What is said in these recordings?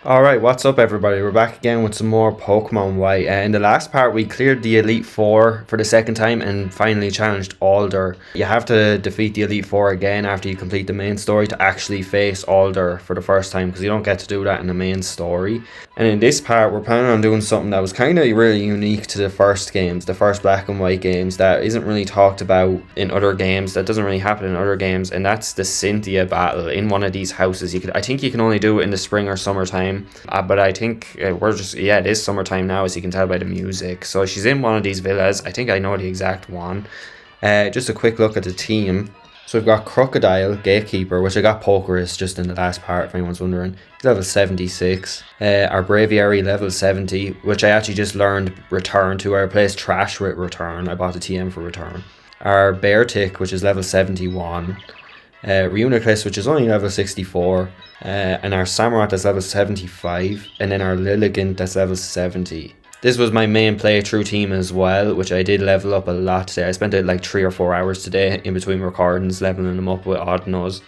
Alright, what's up everybody? We're back again with some more Pokemon Y. In the last part we cleared the Elite Four for the second time and finally challenged Alder. You have to defeat the Elite Four again after you complete the main story to actually face Alder for the first time, because you don't get to do that in the main story. And in this part we're planning on doing something that was kind of really unique to the first games, the first Black and White games, that isn't really talked about in other games, that doesn't really happen in other games, and that's the Cynthia battle in one of these houses. I think you can only do it in the spring or summertime. But I think it is summertime now, as you can tell by the music. So she's in one of these villas. I think I know the exact one. Just a quick look at the team. So we've got Crocodile, Gatekeeper, which I got Pokerus just in the last part, if anyone's wondering. He's level 76. Our Braviary, level 70, which I actually just learned Return to. I replaced Trash with Return. I bought the TM for Return. Our Beartic, which is level 71. Reuniclus, which is only level 64, and our Samurott that's level 75, and then our Lilligant that's level 70. This was my main playthrough team as well, which I did level up a lot today. I spent like 3 or 4 hours today in between recordings leveling them up with Oddnos.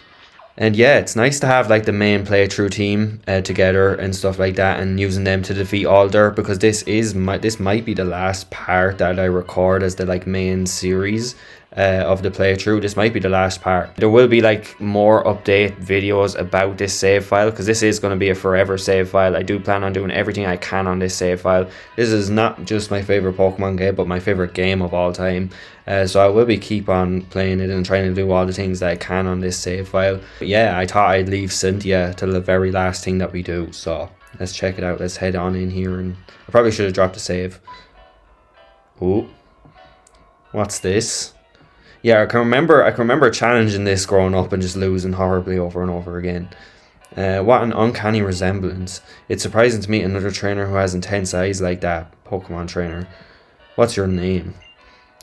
And yeah, it's nice to have like the main playthrough team together and stuff like that, and using them to defeat Alder, because this might be the last part that I record as the like main series of the playthrough. This might be the last part. There will be like more update videos about this save file, because this is going to be a forever save file. I do plan on doing everything I can on this save file. This is not just my favorite Pokemon game, but my favorite game of all time. So I will be keep on playing it and trying to do all the things that I can on this save file. But yeah, I thought I'd leave Cynthia till the very last thing that we do. So let's check it out. Let's head on in here, and I probably should have dropped the save. Ooh, what's this? Yeah, I can remember challenging this growing up and just losing horribly over and over again. What an uncanny resemblance. It's surprising to meet another trainer who has intense eyes like that. Pokemon trainer. What's your name?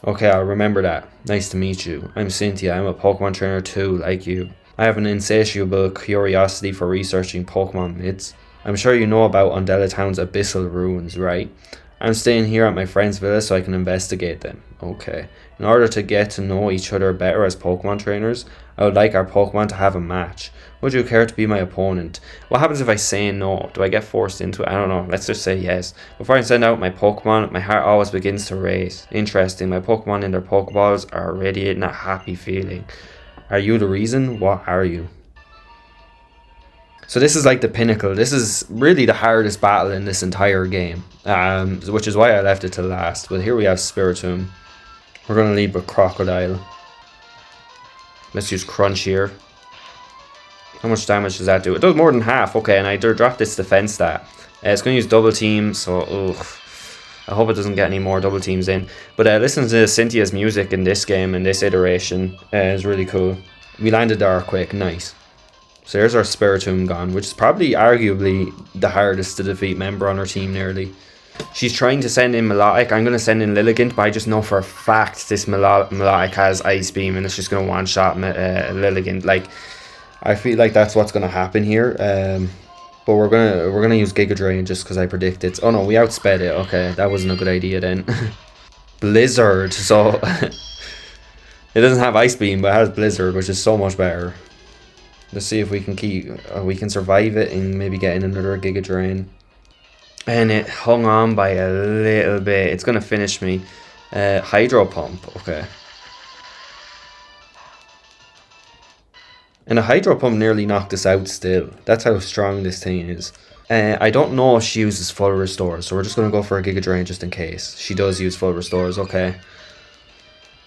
Okay, I'll remember that. Nice to meet you. I'm Cynthia. I'm a Pokemon trainer too, like you. I have an insatiable curiosity for researching Pokemon myths. I'm sure you know about Undella Town's abyssal ruins, right? I'm staying here at my friend's villa so I can investigate them. Okay. In order to get to know each other better as Pokemon trainers, I would like our Pokemon to have a match. Would you care to be my opponent? What happens if I say no? Do I get forced into it? I don't know. Let's just say yes. Before I send out my Pokemon, my heart always begins to race. Interesting. My Pokemon in their Pokeballs are radiating a happy feeling. Are you the reason? What are you? So this is like the pinnacle. This is really the hardest battle in this entire game, which is why I left it to last. But here we have Spiritomb. We're going to lead with Crocodile. Let's use Crunch here. How much damage does that do? It does more than half. Okay, and I dropped its defense stat. It's going to use double team, so I hope it doesn't get any more double teams in. But listening to Cynthia's music in this game, in this iteration, is really cool. We landed there quick. Nice. So there's our Spiritomb gone, which is probably arguably the hardest to defeat member on her team nearly. She's trying to send in Melodic. I'm going to send in Lilligant, but I just know for a fact this Melodic has Ice Beam and it's just going to one-shot Lilligant. Like, I feel like that's what's going to happen here. But we're gonna use Giga Drain just because I predict it. Oh no, we outsped it. Okay, that wasn't a good idea then. Blizzard. So it doesn't have Ice Beam, but it has Blizzard, which is so much better. Let's see if we can survive it and maybe get in another Giga Drain. And it hung on by a little bit. It's gonna finish me. Hydro Pump. Okay. And a Hydro Pump nearly knocked us out still. That's how strong this thing is. I don't know if she uses full restores, so we're just gonna go for a Giga Drain just in case. She does use full restores. Okay.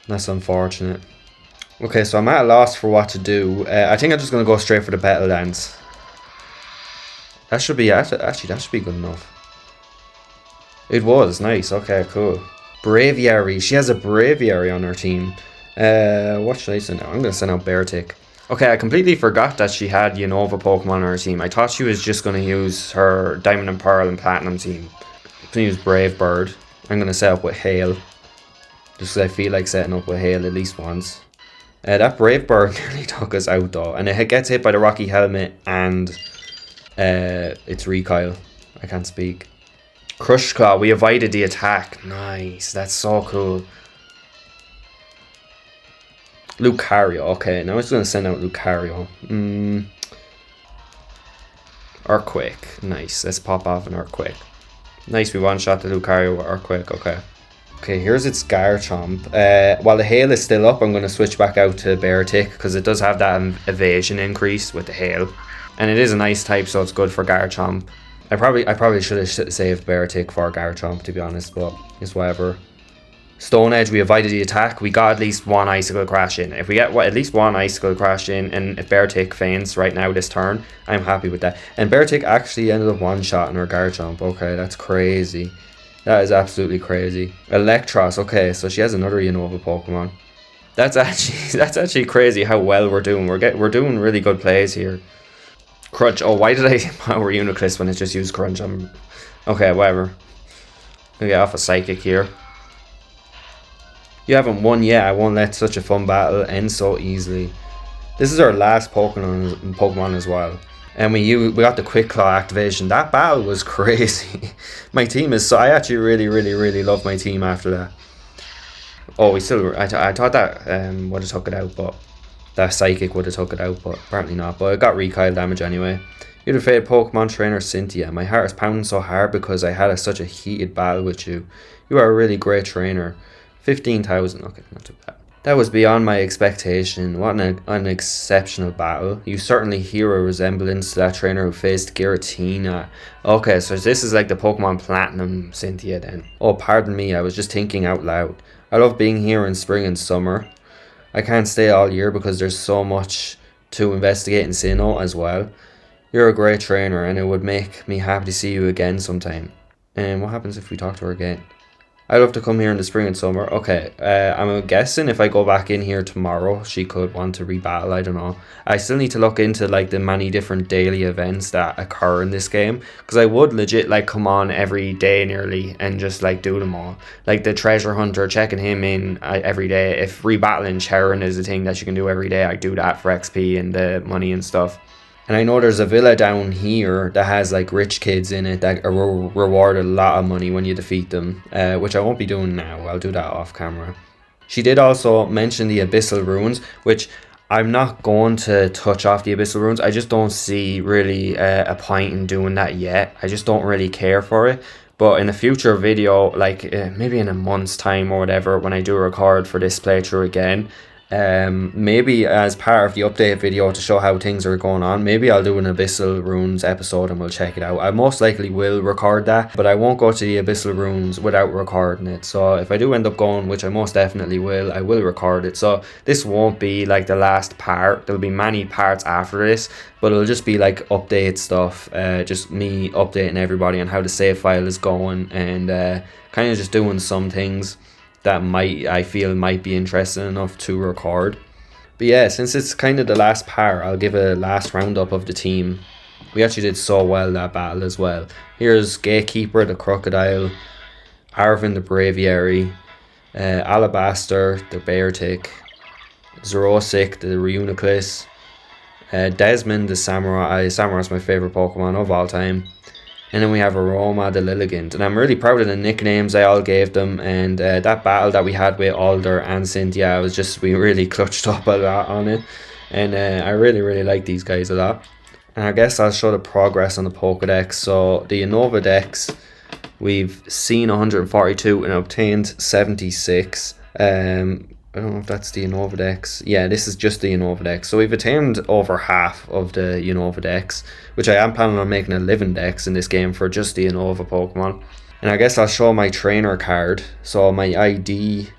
That's unfortunate. Okay, so I'm at a loss for what to do. I think I'm just gonna go straight for the Battle Dance. That should be actually that should be good enough. It was nice. Okay, cool. Braviary. She has a Braviary on her team. What should I send out? I'm gonna send out Beartic. Okay, I completely forgot that she had Unova Pokemon on her team. I thought she was just gonna use her Diamond and Pearl and Platinum team. I'm gonna use Brave Bird. I'm gonna set up with Hail, just because I feel like setting up with Hail at least once. That Brave Bird nearly took us out though, and it gets hit by the Rocky Helmet and its Recoil. I can't speak. Crush Claw, we avoided the attack. Nice, that's so cool. Lucario, okay, now I'm just going to send out Lucario. Earthquake. Nice. Let's pop off an Earthquake. Nice, we one-shot the Lucario with Earthquake. Okay. Okay, here's its Garchomp. While the Hail is still up, I'm going to switch back out to Beartic because it does have that evasion increase with the Hail. And it is an ice type, so it's good for Garchomp. I probably should have saved Beartic for Garchomp, to be honest, but it's whatever. Stone Edge, we avoided the attack. We got at least one Icicle Crash in. If we get at least one Icicle Crash in, and if Beartic faints right now this turn, I'm happy with that. And Beartic actually ended up one-shotting her Garchomp. Okay, that's crazy. That is absolutely crazy. Electros, okay, so she has another Unova Pokemon. That's actually crazy how well we're doing. We're doing really good plays here. Crunch. Oh, why did I power Uniclus when it just used Crunch? Okay, whatever. We get off a Psychic here. You haven't won yet. I won't let such a fun battle end so easily. This is our last Pokemon as well. And we got the Quick Claw activation. That battle was crazy. My team is so... I actually really love my team after that. Oh, we still... I thought that would have took it out, but... That Psychic would have took it out, but apparently not. But it got recoil damage anyway. You're the favorite Pokemon trainer, Cynthia. My heart is pounding so hard because I had such a heated battle with you. You are a really great trainer. 15,000. Okay, not too bad. That was beyond my expectation. What an exceptional battle. You certainly hear a resemblance to that trainer who faced Giratina. Okay, so this is like the Pokemon Platinum Cynthia then. Oh, pardon me, I was just thinking out loud. I love being here in spring and summer. I can't stay all year because there's so much to investigate in Sinnoh as well. You're a great trainer and it would make me happy to see you again sometime. And what happens if we talk to her again? I love to come here in the spring and summer. Okay, I'm guessing if I go back in here tomorrow, she could want to rebattle. I don't know. I still need to look into like the many different daily events that occur in this game, because I would legit like come on every day nearly and just like do them all. Like the treasure hunter, checking him in every day. If rebattling Charon is a thing that you can do every day, I do that for XP and the money and stuff. And I know there's a villa down here that has like rich kids in it that are rewarded a lot of money when you defeat them, which I won't be doing now. I'll do that off camera. She did also mention the Abyssal Runes, which I'm not going to touch off the Abyssal Runes. I just don't see really a point in doing that yet. I just don't really care for it. But in a future video, like maybe in a month's time or whatever, when I do record for this playthrough again, maybe as part of the update video to show how things are going on, maybe I'll do an Abyssal Runes episode and we'll check it out. I most likely will record that, but I won't go to the Abyssal Runes without recording it. So if I do end up going, which I most definitely will, I will record it. So this won't be like the last part. There'll be many parts after this, but it'll just be like update stuff, just me updating everybody on how the save file is going and kind of just doing some things that I feel might be interesting enough to record. But yeah, since it's kind of the last part, I'll give a last roundup of the team. We actually did so well that battle as well. Here's Gatekeeper, the Crocodile, Arvin, the Braviary, Alabaster, the Beartic, Zerosic, the Reuniclus, Desmond, the Samurai. Samurai's my favourite Pokemon of all time. And then we have Aroma, the Lilligant. And I'm really proud of the nicknames I all gave them. And that battle that we had with Alder and Cynthia, we really clutched up a lot on it. And I really like these guys a lot. And I guess I'll show the progress on the Pokedex. So the Unova Dex, we've seen 142 and obtained 76. I don't know if that's the Unova Dex. Yeah, this is just the Unova Dex. So we've attained over half of the Unova Dex, which I am planning on making a living Dex in this game for just the Unova Pokemon. And I guess I'll show my trainer card. So my ID...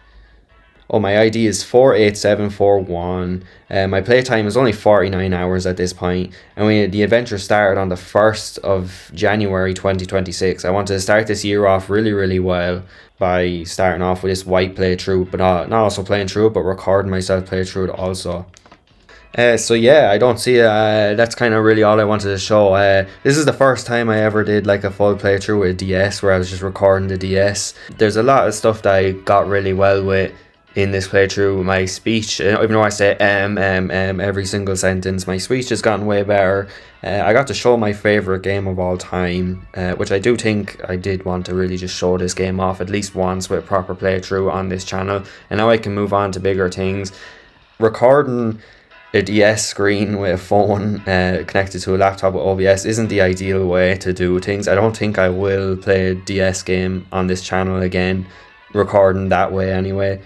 Oh, my ID is 48741. My playtime is only 49 hours at this point. And the adventure started on the 1st of January 2026. I wanted to start this year off really well by starting off with this white playthrough, but not also playing through it, but recording myself play through it also. So yeah, I don't see that's kind of really all I wanted to show. This is the first time I ever did like a full playthrough with DS where I was just recording the DS. There's a lot of stuff that I got really well with in this playthrough. My speech, even though I say every single sentence, my speech has gotten way better. I got to show my favourite game of all time, which I do think I did want to really just show this game off at least once with a proper playthrough on this channel, and now I can move on to bigger things. Recording a DS screen with a phone connected to a laptop with OBS isn't the ideal way to do things. I don't think I will play a DS game on this channel again, recording that way anyway.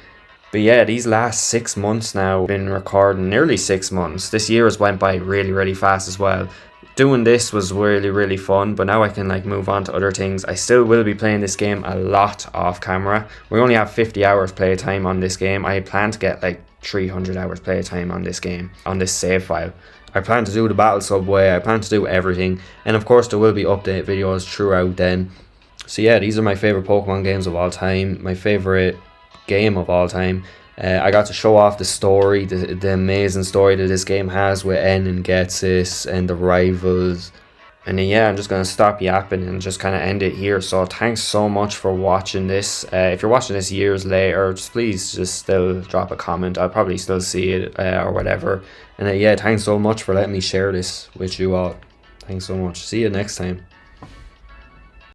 But yeah, these last 6 months now, been recording nearly 6 months. This year has went by really, really fast as well. Doing this was really, really fun, but now I can like move on to other things. I still will be playing this game a lot off camera. We only have 50 hours playtime on this game. I plan to get like 300 hours playtime on this game, on this save file. I plan to do the battle subway, I plan to do everything, and of course there will be update videos throughout then. So yeah, these are my favourite Pokemon games of all time, my favourite game of all time. I got to show off the story, the amazing story that this game has with N and Getsis and the rivals. And then yeah, I'm just going to stop yapping and just kind of end it here. So thanks so much for watching this. If you're watching this years later, just please just still drop a comment. I'll probably still see it or whatever. And yeah, thanks so much for letting me share this with you all. Thanks so much. See you next time.